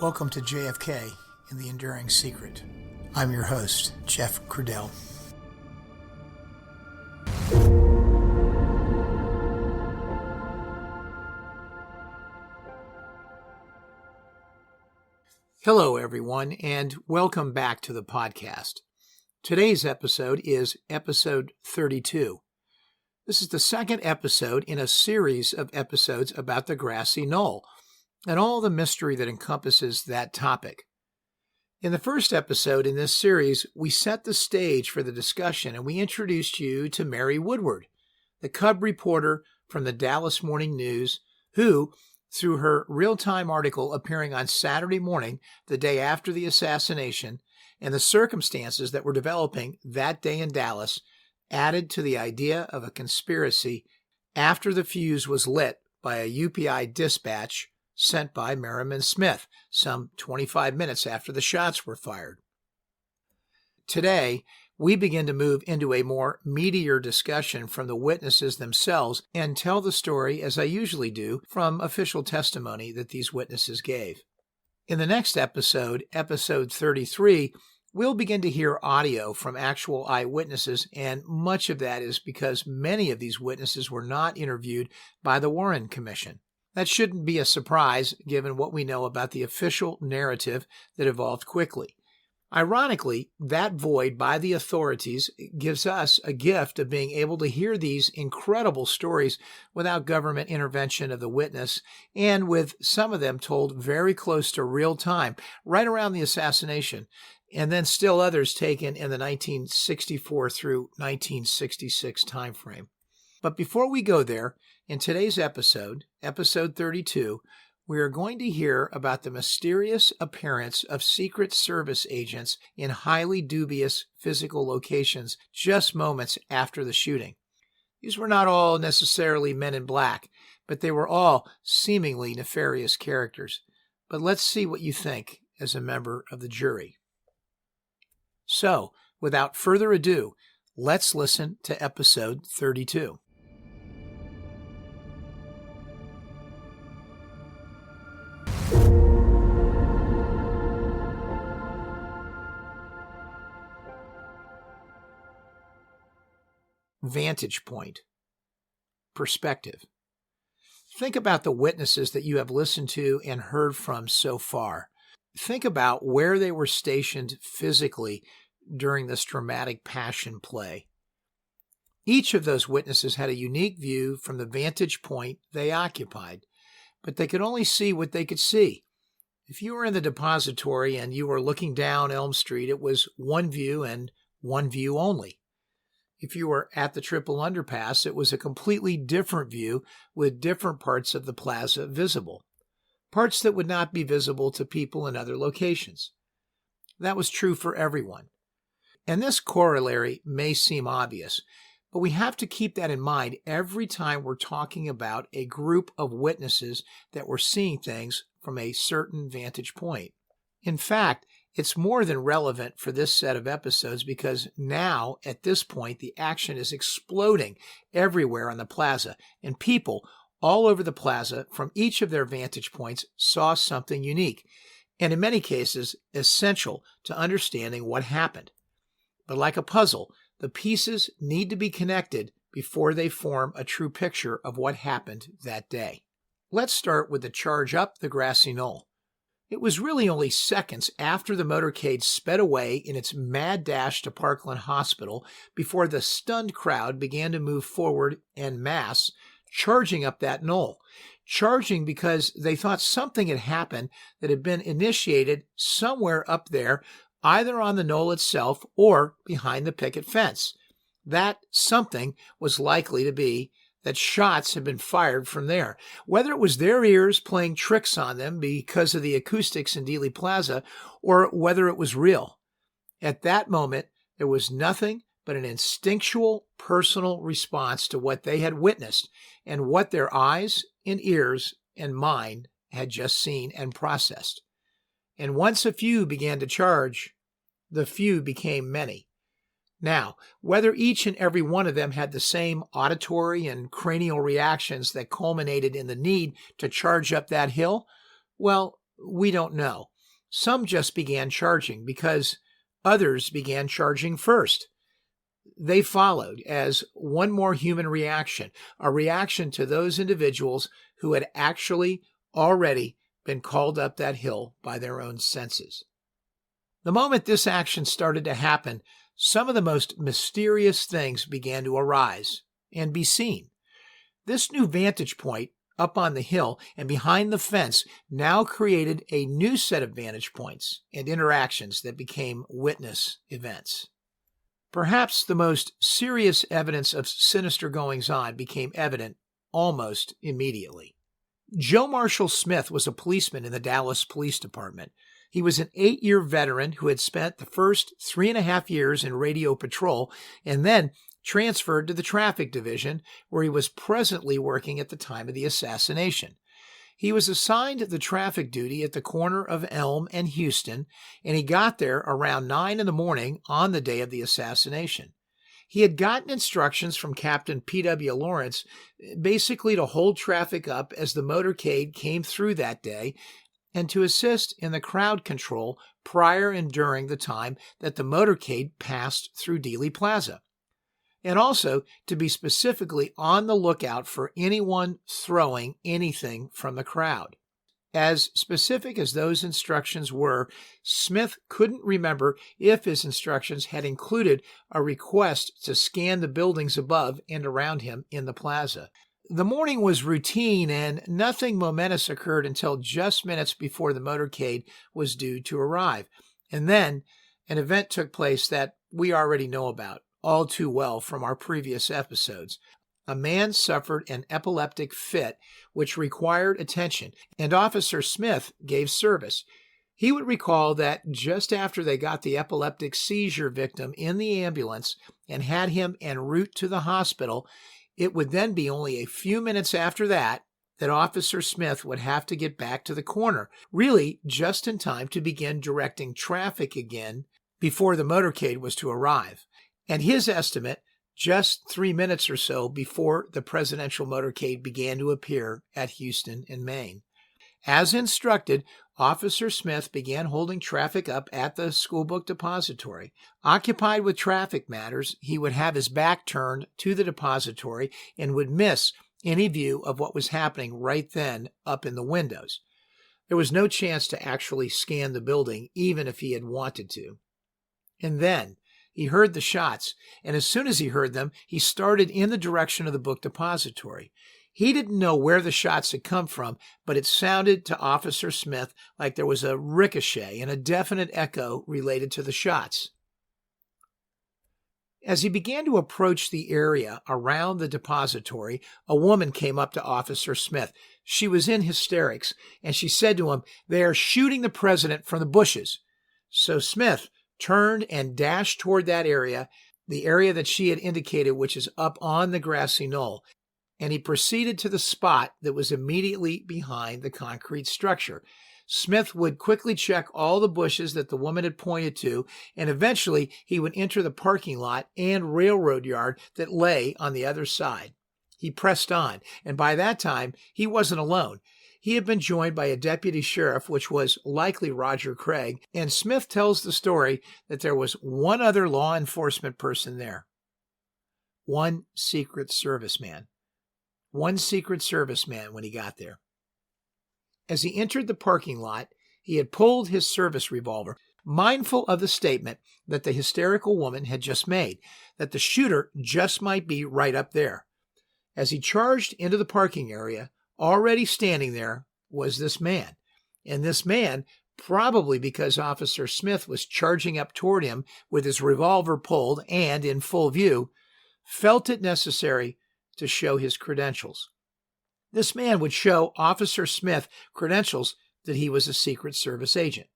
Welcome to JFK and the Enduring Secret. I'm your host, Jeff Crudell. Hello, everyone, and welcome back to the podcast. Today's episode is episode 32. This is the second episode in a series of episodes about the Grassy Knoll and all the mystery that encompasses that topic. In the first episode in this series, we set the stage for the discussion and we introduced you to Mary Woodward, the cub reporter from the Dallas Morning News, who, through her real-time article appearing on Saturday morning, the day after the assassination, and the circumstances that were developing that day in Dallas, added to the idea of a conspiracy after the fuse was lit by a UPI dispatch sent by Merriman Smith some 25 minutes after the shots were fired. Today, we begin to move into a more meatier discussion from the witnesses themselves and tell the story, as I usually do, from official testimony that these witnesses gave. In the next episode, episode 33, we'll begin to hear audio from actual eyewitnesses, and much of that is because many of these witnesses were not interviewed by the Warren Commission. That shouldn't be a surprise given what we know about the official narrative that evolved quickly. Ironically, that void by the authorities gives us a gift of being able to hear these incredible stories without government intervention of the witness, and with some of them told very close to real time, right around the assassination, and then still others taken in the 1964 through 1966 timeframe. But before we go there, in today's episode, episode 32, we are going to hear about the mysterious appearance of Secret Service agents in highly dubious physical locations just moments after the shooting. These were not all necessarily men in black, but they were all seemingly nefarious characters. But let's see what you think as a member of the jury. So, without further ado, let's listen to episode 32. Vantage point. Perspective. Think about the witnesses that you have listened to and heard from so far. Think about where they were stationed physically during this dramatic passion play. Each of those witnesses had a unique view from the vantage point they occupied, but they could only see what they could see. If you were in the depository and you were looking down Elm Street, it was one view and one view only. If you were at the Triple Underpass, it was a completely different view with different parts of the plaza visible, parts that would not be visible to people in other locations. That was true for everyone. And this corollary may seem obvious, but we have to keep that in mind every time we're talking about a group of witnesses that were seeing things from a certain vantage point. In fact, it's more than relevant for this set of episodes because now, at this point, the action is exploding everywhere on the plaza, and people all over the plaza from each of their vantage points saw something unique, and in many cases, essential to understanding what happened. But like a puzzle, the pieces need to be connected before they form a true picture of what happened that day. Let's start with the charge up the Grassy Knoll. It was really only seconds after the motorcade sped away in its mad dash to Parkland Hospital before the stunned crowd began to move forward en masse, charging up that knoll. Charging because they thought something had happened that had been initiated somewhere up there, either on the knoll itself or behind the picket fence. That something was likely to be that shots had been fired from there. Whether it was their ears playing tricks on them because of the acoustics in Dealey Plaza, or whether it was real. At that moment, there was nothing but an instinctual personal response to what they had witnessed and what their eyes and ears and mind had just seen and processed. And once a few began to charge, the few became many. Now, whether each and every one of them had the same auditory and cranial reactions that culminated in the need to charge up that hill, well, we don't know. Some just began charging because others began charging first. They followed as one more human reaction, a reaction to those individuals who had actually already been called up that hill by their own senses. The moment this action started to happen, some of the most mysterious things began to arise and be seen. This new vantage point up on the hill and behind the fence now created a new set of vantage points and interactions that became witness events. Perhaps the most serious evidence of sinister goings-on became evident almost immediately. Joe Marshall Smith was a policeman in the Dallas Police Department. He was an 8-year veteran who had spent the first 3.5 years in radio patrol and then transferred to the traffic division, where he was presently working at the time of the assassination. He was assigned the traffic duty at the corner of Elm and Houston, and he got there around 9 a.m. on the day of the assassination. He had gotten instructions from Captain P.W. Lawrence basically to hold traffic up as the motorcade came through that day and to assist in the crowd control prior and during the time that the motorcade passed through Dealey Plaza, and also to be specifically on the lookout for anyone throwing anything from the crowd. As specific as those instructions were, Smith couldn't remember if his instructions had included a request to scan the buildings above and around him in the plaza. The morning was routine, and nothing momentous occurred until just minutes before the motorcade was due to arrive. And then an event took place that we already know about all too well from our previous episodes. A man suffered an epileptic fit which required attention, and Officer Smith gave service. He would recall that just after they got the epileptic seizure victim in the ambulance and had him en route to the hospital, it would then be only a few minutes after that Officer Smith would have to get back to the corner, really just in time to begin directing traffic again before the motorcade was to arrive. And his estimate, just 3 minutes or so before the presidential motorcade began to appear at Houston and Maine. As instructed, Officer Smith began holding traffic up at the schoolbook depository. Occupied with traffic matters, he would have his back turned to the depository and would miss any view of what was happening right then up in the windows. There was no chance to actually scan the building, even if he had wanted to. And then he heard the shots, and as soon as he heard them, he started in the direction of the book depository. He didn't know where the shots had come from, but it sounded to Officer Smith like there was a ricochet and a definite echo related to the shots. As he began to approach the area around the depository, a woman came up to Officer Smith. She was in hysterics, and she said to him, "They are shooting the president from the bushes." So Smith turned and dashed toward that area, the area that she had indicated, which is up on the grassy knoll, and he proceeded to the spot that was immediately behind the concrete structure. Smith would quickly check all the bushes that the woman had pointed to, and eventually he would enter the parking lot and railroad yard that lay on the other side. He pressed on, and by that time he wasn't alone. He had been joined by a deputy sheriff, which was likely Roger Craig, and Smith tells the story that there was one other law enforcement person there. One Secret Service man when he got there. As he entered the parking lot, he had pulled his service revolver, mindful of the statement that the hysterical woman had just made, that the shooter just might be right up there. As he charged into the parking area, already standing there was this man. And this man, probably because Officer Smith was charging up toward him with his revolver pulled and in full view, felt it necessary to show his credentials. This man would show Officer Smith credentials that he was a Secret Service agent.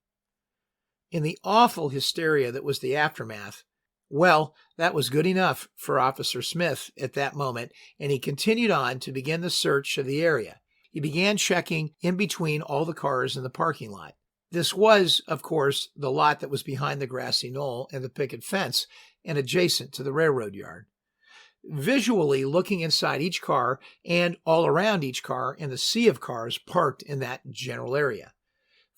In the awful hysteria that was the aftermath, well, that was good enough for Officer Smith at that moment, and he continued on to begin the search of the area. He began checking in between all the cars in the parking lot. This was, of course, the lot that was behind the grassy knoll and the picket fence and adjacent to the railroad yard. Visually looking inside each car and all around each car in the sea of cars parked in that general area.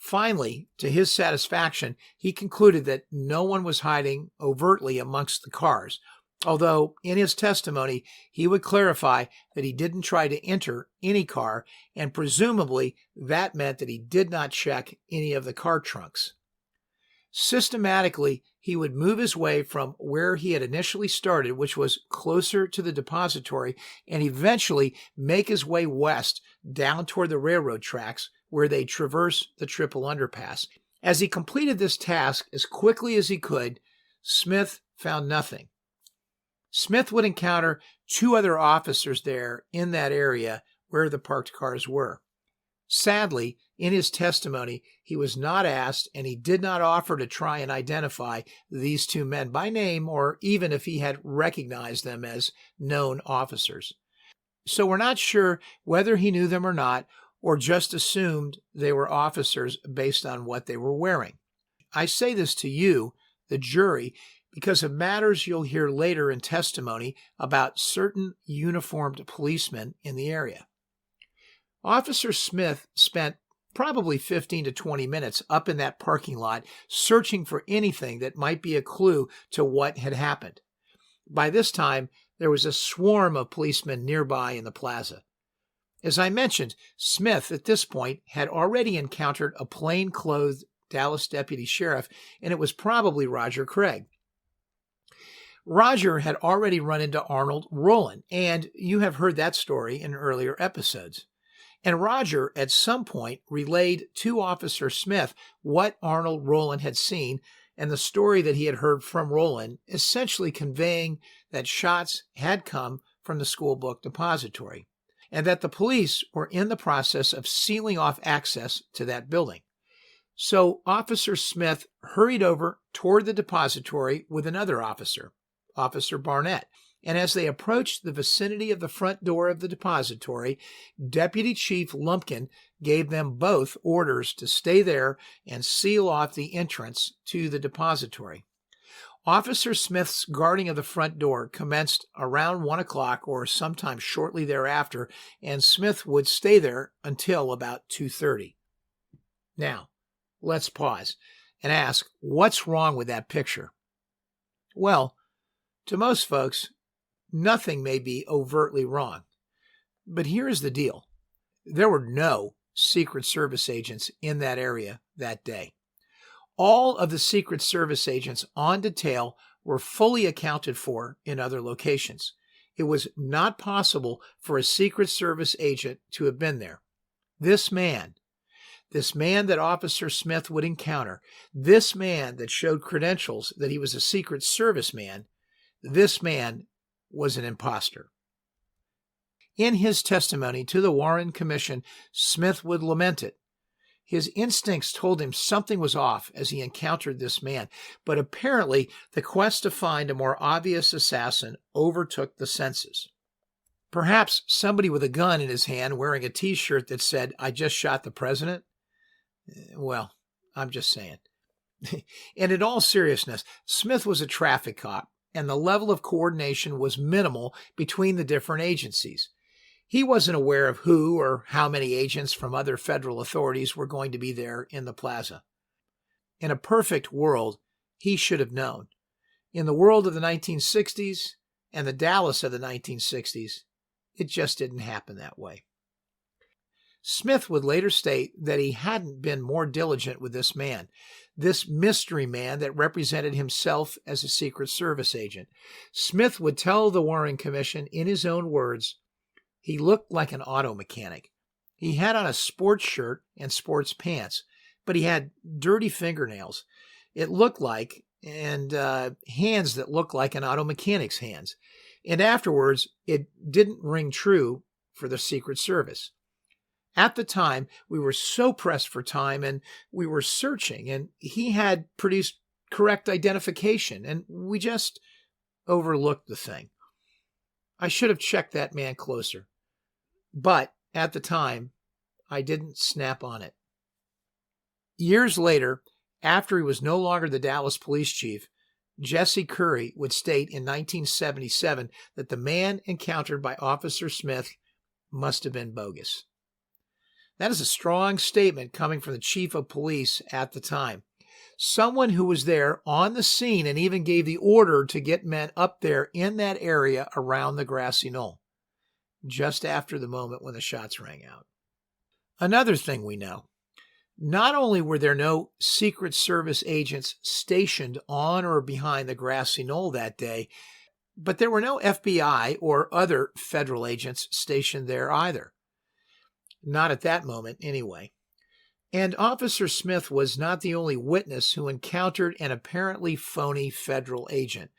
Finally, to his satisfaction, he concluded that no one was hiding overtly amongst the cars, although in his testimony he would clarify that he didn't try to enter any car, and presumably that meant that he did not check any of the car trunks. Systematically, he would move his way from where he had initially started, which was closer to the depository, and eventually make his way west down toward the railroad tracks where they traverse the triple underpass. As he completed this task as quickly as he could, Smith found nothing. Smith would encounter 2 other officers there in that area where the parked cars were. Sadly, in his testimony, he was not asked, and he did not offer to try and identify these 2 men by name, or even if he had recognized them as known officers. So we're not sure whether he knew them or not, or just assumed they were officers based on what they were wearing. I say this to you, the jury, because of matters you'll hear later in testimony about certain uniformed policemen in the area. Officer Smith spent probably 15 to 20 minutes up in that parking lot searching for anything that might be a clue to what had happened. By this time, there was a swarm of policemen nearby in the plaza. As I mentioned, Smith at this point had already encountered a plain-clothed Dallas deputy sheriff, and it was probably Roger Craig. Roger had already run into Arnold Rowland, and you have heard that story in earlier episodes. And Roger, at some point, relayed to Officer Smith what Arnold Rowland had seen and the story that he had heard from Rowland, essentially conveying that shots had come from the school book depository, and that the police were in the process of sealing off access to that building. So Officer Smith hurried over toward the depository with another officer, Officer Barnett. And as they approached the vicinity of the front door of the depository, Deputy Chief Lumpkin gave them both orders to stay there and seal off the entrance to the depository. Officer Smith's guarding of the front door commenced around 1 o'clock or sometime shortly thereafter, and Smith would stay there until about 2:30. Now, let's pause and ask, what's wrong with that picture? Well, to most folks, nothing may be overtly wrong. But here's the deal. There were no Secret Service agents in that area that day. All of the Secret Service agents on detail were fully accounted for in other locations. It was not possible for a Secret Service agent to have been there. This man that Officer Smith would encounter, this man that showed credentials that he was a Secret Service man, this man was an imposter. In his testimony to the Warren Commission, Smith would lament it. His instincts told him something was off as he encountered this man, but apparently the quest to find a more obvious assassin overtook the senses. Perhaps somebody with a gun in his hand wearing a T-shirt that said, "I just shot the president"? Well, I'm just saying. And in all seriousness, Smith was a traffic cop, and the level of coordination was minimal between the different agencies. He wasn't aware of who or how many agents from other federal authorities were going to be there in the plaza. In a perfect world, he should have known. In the world of the 1960s and the Dallas of the 1960s, it just didn't happen that way. Smith would later state that he hadn't been more diligent with this man, this mystery man that represented himself as a Secret Service agent. Smith would tell the Warren Commission in his own words, he looked like an auto mechanic. He had on a sports shirt and sports pants, but he had dirty fingernails. It looked like, and hands that looked like an auto mechanic's hands. And afterwards, it didn't ring true for the Secret Service. At the time, we were so pressed for time and we were searching, and he had produced correct identification, and we just overlooked the thing. I should have checked that man closer. But at the time, I didn't snap on it. Years later, after he was no longer the Dallas police chief, Jesse Curry would state in 1977 that the man encountered by Officer Smith must have been bogus. That is a strong statement coming from the chief of police at the time. Someone who was there on the scene and even gave the order to get men up there in that area around the grassy knoll, just after the moment when the shots rang out. Another thing we know, not only were there no Secret Service agents stationed on or behind the grassy knoll that day, but there were no FBI or other federal agents stationed there either. Not at that moment, anyway. And Officer Smith was not the only witness who encountered an apparently phony federal agent.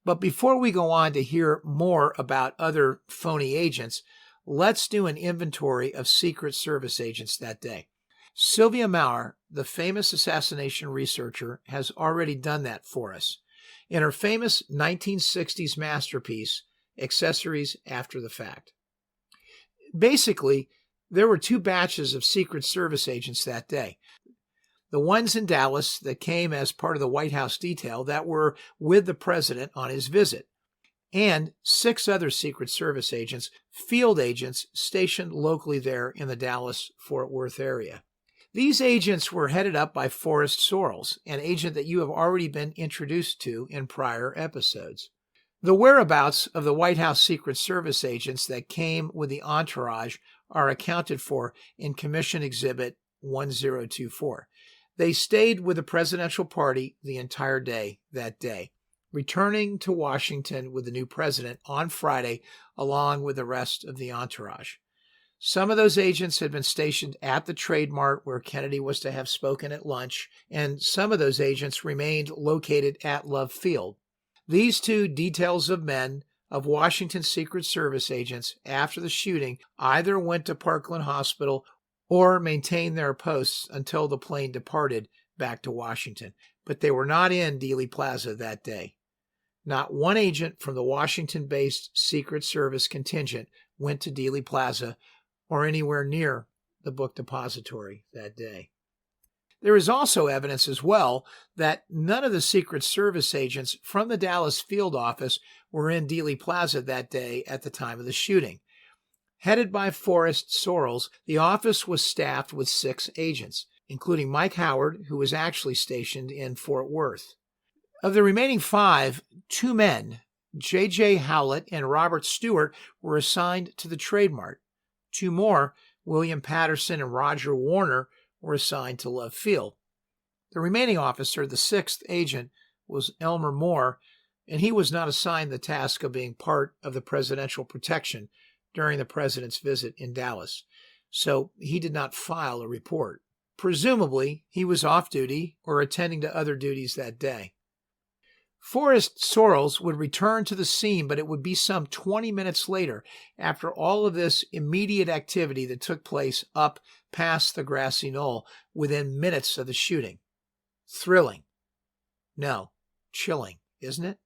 But before we go on to hear more about other phony agents, let's do an inventory of Secret Service agents that day. Sylvia Maurer, the famous assassination researcher, has already done that for us in her famous 1960s masterpiece, Accessories After the Fact. Basically, there were two batches of Secret Service agents that day. The ones in Dallas that came as part of the White House detail that were with the president on his visit, and 6 other Secret Service agents, field agents stationed locally there in the Dallas-Fort Worth area. These agents were headed up by Forrest Sorrells, an agent that you have already been introduced to in prior episodes. The whereabouts of the White House Secret Service agents that came with the entourage are accounted for in Commission Exhibit 1024. They stayed with the presidential party the entire day that day, returning to Washington with the new president on Friday along with the rest of the entourage. Some of those agents had been stationed at the Trade Mart where Kennedy was to have spoken at lunch, and some of those agents remained located at Love Field. These two details of men of Washington Secret Service agents after the shooting either went to Parkland Hospital or maintained their posts until the plane departed back to Washington. But they were not in Dealey Plaza that day. Not one agent from the Washington-based Secret Service contingent went to Dealey Plaza or anywhere near the book depository that day. There is also evidence as well that none of the Secret Service agents from the Dallas field office were in Dealey Plaza that day at the time of the shooting. Headed by Forrest Sorrells, the office was staffed with 6 agents, including Mike Howard, who was actually stationed in Fort Worth. Of the remaining 5, 2 men, J.J. Howlett and Robert Stewart, were assigned to the Trade Mart. 2 more, William Patterson and Roger Warner, were assigned to Love Field. The remaining officer, the 6th agent, was Elmer Moore, and he was not assigned the task of being part of the presidential protection during the president's visit in Dallas, so he did not file a report. Presumably, he was off duty or attending to other duties that day. Forrest Sorrells would return to the scene, but it would be some 20 minutes later after all of this immediate activity that took place up past the grassy knoll within minutes of the shooting. Thrilling. No, chilling, isn't it?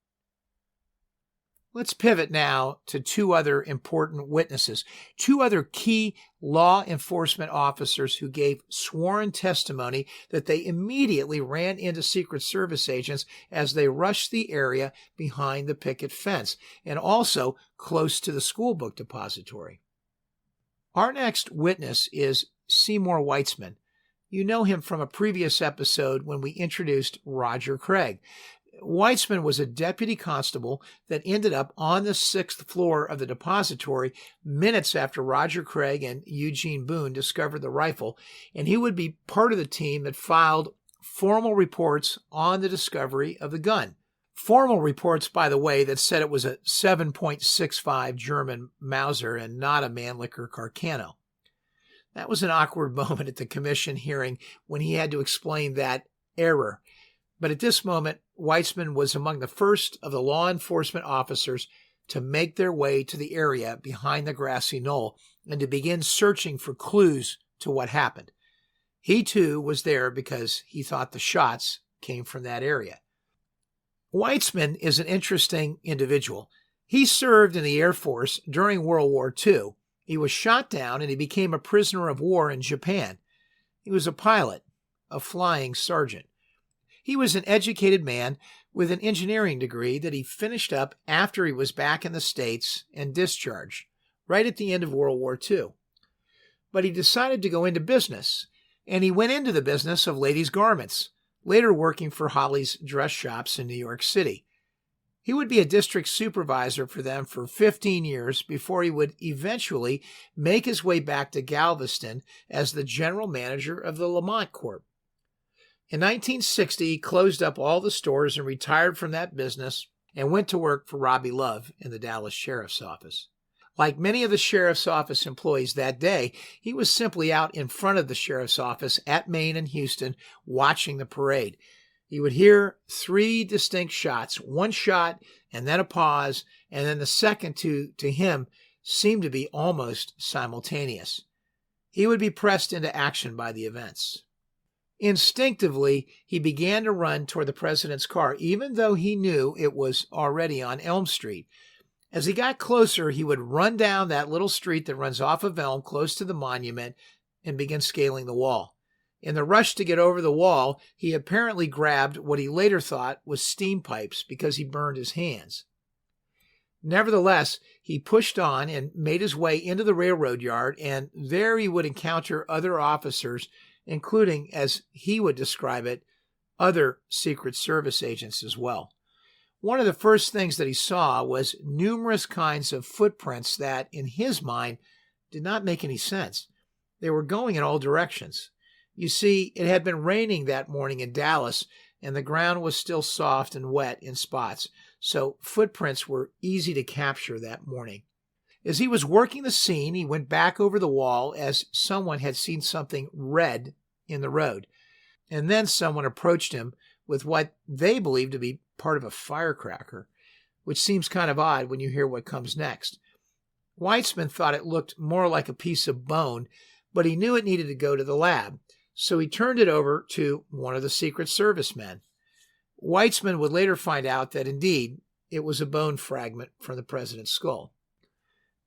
Let's pivot now to 2 other important witnesses, 2 other key law enforcement officers who gave sworn testimony that they immediately ran into Secret Service agents as they rushed the area behind the picket fence and also close to the school book depository. Our next witness is Seymour Weitzman. You know him from a previous episode when we introduced Roger Craig. Weitzman was a deputy constable that ended up on the 6th floor of the depository minutes after Roger Craig and Eugene Boone discovered the rifle, and he would be part of the team that filed formal reports on the discovery of the gun. Formal reports, by the way, that said it was a 7.65 German Mauser and not a Mannlicher Carcano. That was an awkward moment at the commission hearing when he had to explain that error. But at this moment, Weitzman was among the first of the law enforcement officers to make their way to the area behind the grassy knoll and to begin searching for clues to what happened. He, too, was there because he thought the shots came from that area. Weitzman is an interesting individual. He served in the Air Force during World War II. He was shot down and he became a prisoner of war in Japan. He was a pilot, a flying sergeant. He was an educated man with an engineering degree that he finished up after he was back in the States and discharged, right at the end of World War II. but he decided to go into business, and he went into the business of ladies' garments, later working for Holly's dress shops in New York City. He would be a district supervisor for them for 15 years before he would eventually make his way back to Galveston as the general manager of the Lamont Corp. In 1960, he closed up all the stores and retired from that business and went to work for Robbie Love in the Dallas Sheriff's Office. Like many of the Sheriff's Office employees that day, he was simply out in front of the Sheriff's Office at Main and Houston watching the parade. He would hear 3 distinct shots, one shot and then a pause, and then the second to him seemed to be almost simultaneous. He would be pressed into action by the events. Instinctively, he began to run toward the president's car, even though he knew it was already on Elm Street. As he got closer, he would run down that little street that runs off of Elm close to the monument and begin scaling the wall. In the rush to get over the wall, he apparently grabbed what he later thought was steam pipes because he burned his hands. Nevertheless, he pushed on and made his way into the railroad yard, and there he would encounter other officers, including, as he would describe it, other Secret Service agents as well. One of the first things that he saw was numerous kinds of footprints that, in his mind, did not make any sense. They were going in all directions. You see, it had been raining that morning in Dallas, and the ground was still soft and wet in spots, so footprints were easy to capture that morning. As he was working the scene, he went back over the wall as someone had seen something red in the road, and then someone approached him with what they believed to be part of a firecracker, which seems kind of odd when you hear what comes next. Weitzman thought it looked more like a piece of bone, but he knew it needed to go to the lab, so he turned it over to one of the Secret Service men. Weitzman would later find out that indeed it was a bone fragment from the president's skull.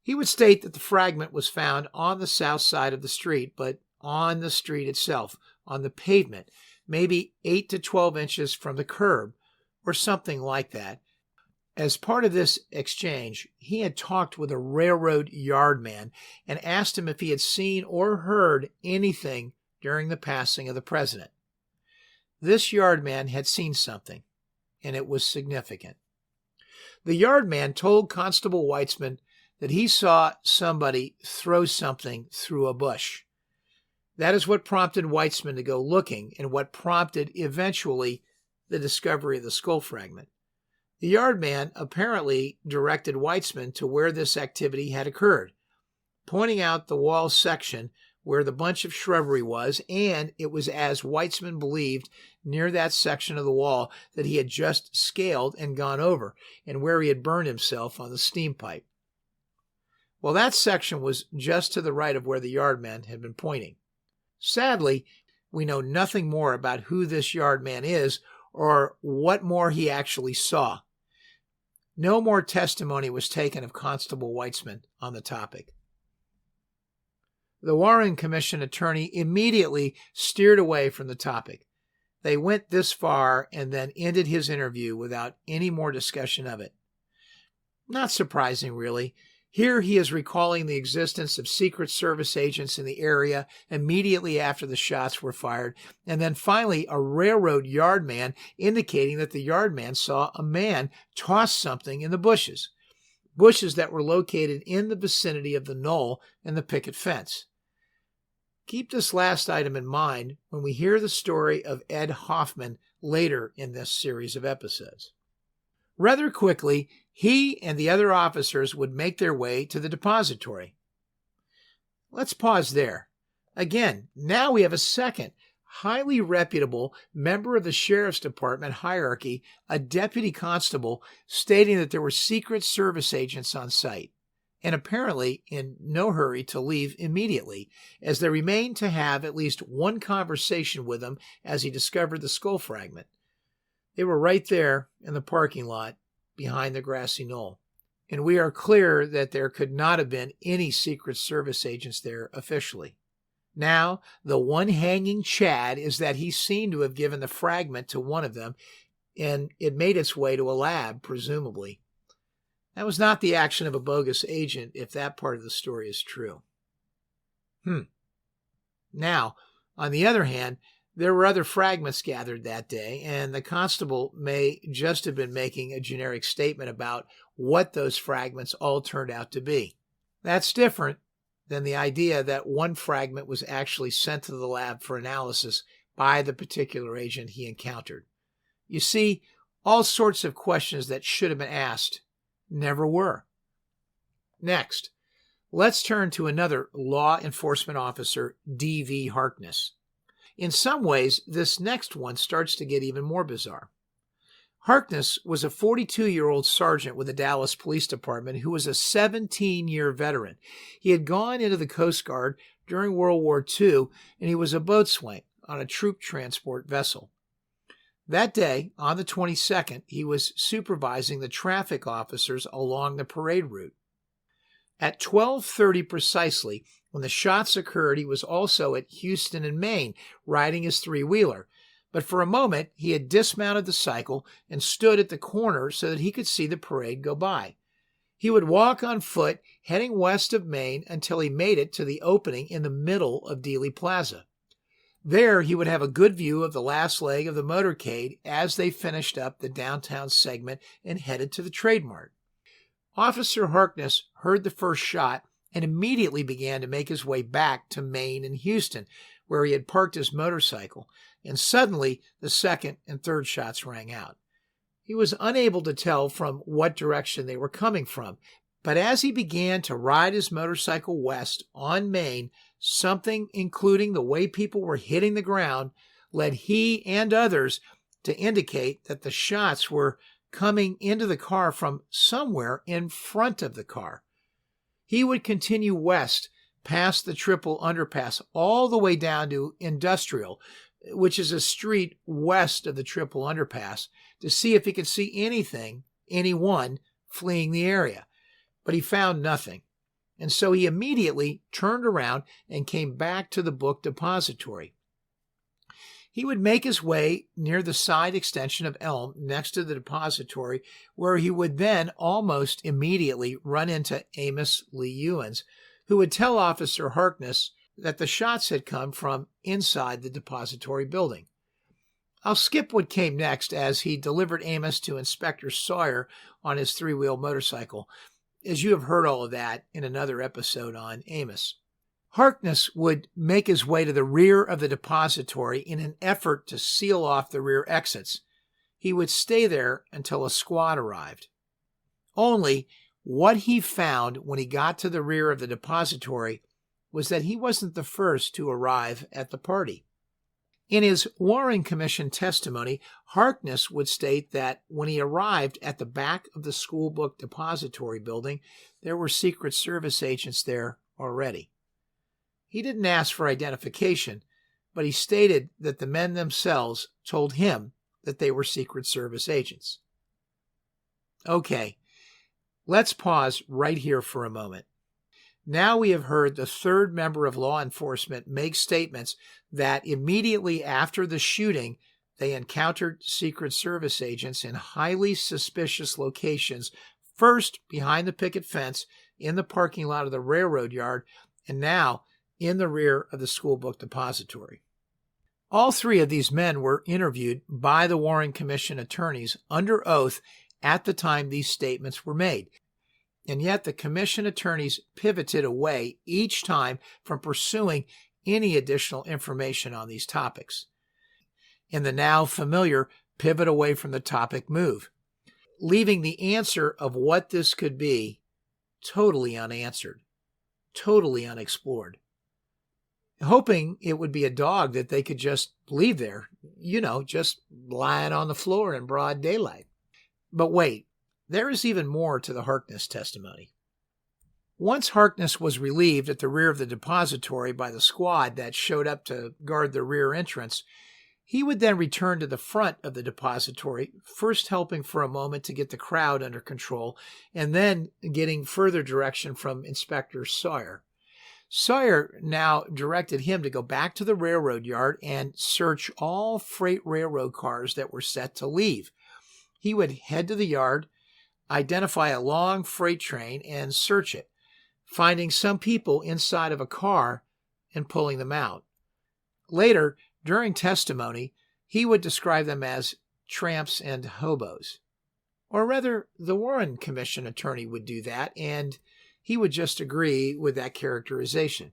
He would state that the fragment was found on the south side of the street, but on the street itself, on the pavement, maybe 8 to 12 inches from the curb, or something like that. As part of this exchange, he had talked with a railroad yardman and asked him if he had seen or heard anything during the passing of the president. This yardman had seen something, and it was significant. The yardman told Constable Weitzman that he saw somebody throw something through a bush. That is what prompted Weitzman to go looking, and what prompted, eventually, the discovery of the skull fragment. The yardman apparently directed Weitzman to where this activity had occurred, pointing out the wall section where the bunch of shrubbery was, and it was, as Weitzman believed, near that section of the wall that he had just scaled and gone over, and where he had burned himself on the steam pipe. Well, that section was just to the right of where the yardman had been pointing. Sadly, we know nothing more about who this yardman is or what more he actually saw. No more testimony was taken of Constable Weitzman on the topic. The Warren Commission attorney immediately steered away from the topic. They went this far and then ended his interview without any more discussion of it. Not surprising, really. Here he is recalling the existence of Secret Service agents in the area immediately after the shots were fired, and then finally a railroad yardman indicating that the yardman saw a man toss something in the bushes that were located in the vicinity of the knoll and the picket fence. Keep this last item in mind when we hear the story of Ed Hoffman later in this series of episodes. Rather quickly, he and the other officers would make their way to the depository. Let's pause there. Again, now we have a second, highly reputable member of the Sheriff's Department hierarchy, a deputy constable, stating that there were Secret Service agents on site, and apparently in no hurry to leave immediately, as they remained to have at least one conversation with him as he discovered the skull fragment. They were right there in the parking lot behind the grassy knoll, and we are clear that there could not have been any Secret Service agents there officially. Now, the one hanging chad is that he seemed to have given the fragment to one of them, and it made its way to a lab, presumably. That was not the action of a bogus agent, if that part of the story is true. Now, on the other hand, there were other fragments gathered that day, and the constable may just have been making a generic statement about what those fragments all turned out to be. That's different than the idea that one fragment was actually sent to the lab for analysis by the particular agent he encountered. You see, all sorts of questions that should have been asked never were. Next, let's turn to another law enforcement officer, D.V. Harkness. In some ways, this next one starts to get even more bizarre. Harkness was a 42-year-old sergeant with the Dallas Police Department who was a 17-year veteran. He had gone into the Coast Guard during World War II, and he was a boatswain on a troop transport vessel. That day, on the 22nd, he was supervising the traffic officers along the parade route. At 12:30 precisely, when the shots occurred, he was also at Houston and Maine, riding his three-wheeler. But for a moment, he had dismounted the cycle and stood at the corner so that he could see the parade go by. He would walk on foot, heading west of Maine until he made it to the opening in the middle of Dealey Plaza. There, he would have a good view of the last leg of the motorcade as they finished up the downtown segment and headed to the Trade Mart. Officer Harkness heard the first shot and immediately began to make his way back to Maine and Houston, where he had parked his motorcycle, and suddenly the second and third shots rang out. He was unable to tell from what direction they were coming from, but as he began to ride his motorcycle west on Maine, something, including the way people were hitting the ground, led he and others to indicate that the shots were coming into the car from somewhere in front of the car. He would continue west past the Triple Underpass all the way down to Industrial, which is a street west of the Triple Underpass, to see if he could see anyone fleeing the area. But he found nothing. And so he immediately turned around and came back to the book depository. He would make his way near the side extension of Elm next to the depository, where he would then almost immediately run into Amos Lee Ewens, who would tell Officer Harkness that the shots had come from inside the depository building. I'll skip what came next as he delivered Amos to Inspector Sawyer on his three-wheel motorcycle, as you have heard all of that in another episode on Amos. Harkness would make his way to the rear of the depository in an effort to seal off the rear exits. He would stay there until a squad arrived. Only what he found when he got to the rear of the depository was that he wasn't the first to arrive at the party. In his Warren Commission testimony, Harkness would state that when he arrived at the back of the school book depository building, there were Secret Service agents there already. He didn't ask for identification, but he stated that the men themselves told him that they were Secret Service agents. Okay, let's pause right here for a moment. Now we have heard the third member of law enforcement make statements that immediately after the shooting, they encountered Secret Service agents in highly suspicious locations, first behind the picket fence in the parking lot of the railroad yard, and now in the rear of the school book depository. All three of these men were interviewed by the Warren Commission attorneys under oath at the time these statements were made. And yet the commission attorneys pivoted away each time from pursuing any additional information on these topics. In the now familiar pivot away from the topic move, leaving the answer of what this could be totally unanswered, totally unexplored. Hoping it would be a dog that they could just leave there, just lying on the floor in broad daylight. But wait, there is even more to the Harkness testimony. Once Harkness was relieved at the rear of the depository by the squad that showed up to guard the rear entrance, he would then return to the front of the depository, first helping for a moment to get the crowd under control, and then getting further direction from Inspector Sawyer. Sawyer now directed him to go back to the railroad yard and search all freight railroad cars that were set to leave. He would head to the yard, identify a long freight train, and search it, finding some people inside of a car, and pulling them out. Later, during testimony, he would describe them as tramps and hobos. Or rather, the Warren Commission attorney would do that, and he would just agree with that characterization.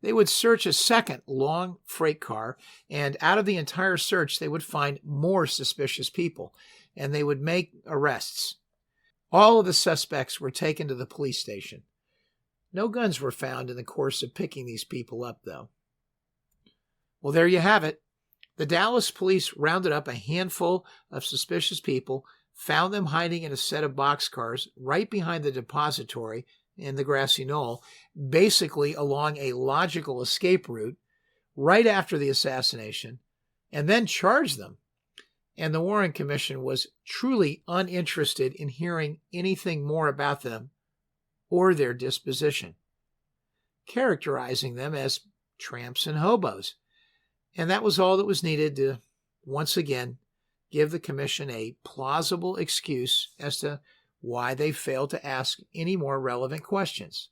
They would search a second long freight car, and out of the entire search, they would find more suspicious people, and they would make arrests. All of the suspects were taken to the police station. No guns were found in the course of picking these people up, though. Well, there you have it. The Dallas police rounded up a handful of suspicious people, found them hiding in a set of boxcars right behind the depository in the Grassy Knoll, basically along a logical escape route right after the assassination, and then charged them. And the Warren Commission was truly uninterested in hearing anything more about them or their disposition, characterizing them as tramps and hobos. And that was all that was needed to, once again, give the commission a plausible excuse as to why they failed to ask any more relevant questions.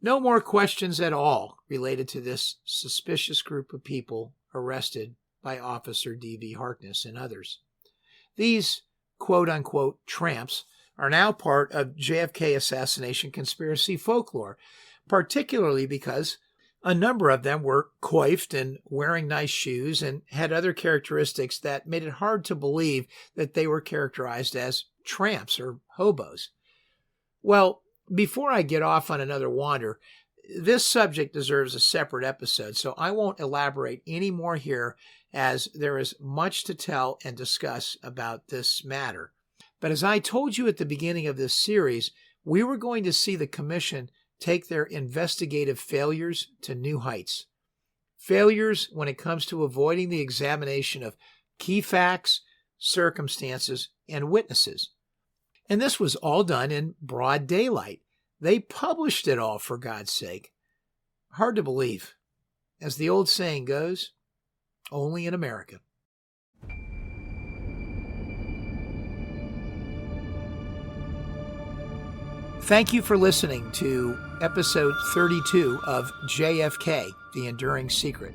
No more questions at all related to this suspicious group of people arrested by Officer D.V. Harkness and others. These quote-unquote tramps are now part of JFK assassination conspiracy folklore, particularly because a number of them were coiffed and wearing nice shoes and had other characteristics that made it hard to believe that they were characterized as tramps or hobos. Well, before I get off on another wander, this subject deserves a separate episode, so I won't elaborate any more here as there is much to tell and discuss about this matter. But as I told you at the beginning of this series, we were going to see the commission take their investigative failures to new heights. Failures when it comes to avoiding the examination of key facts, circumstances, and witnesses. And this was all done in broad daylight. They published it all, for God's sake. Hard to believe. As the old saying goes, only in America. Thank you for listening to episode 32 of JFK, The Enduring Secret.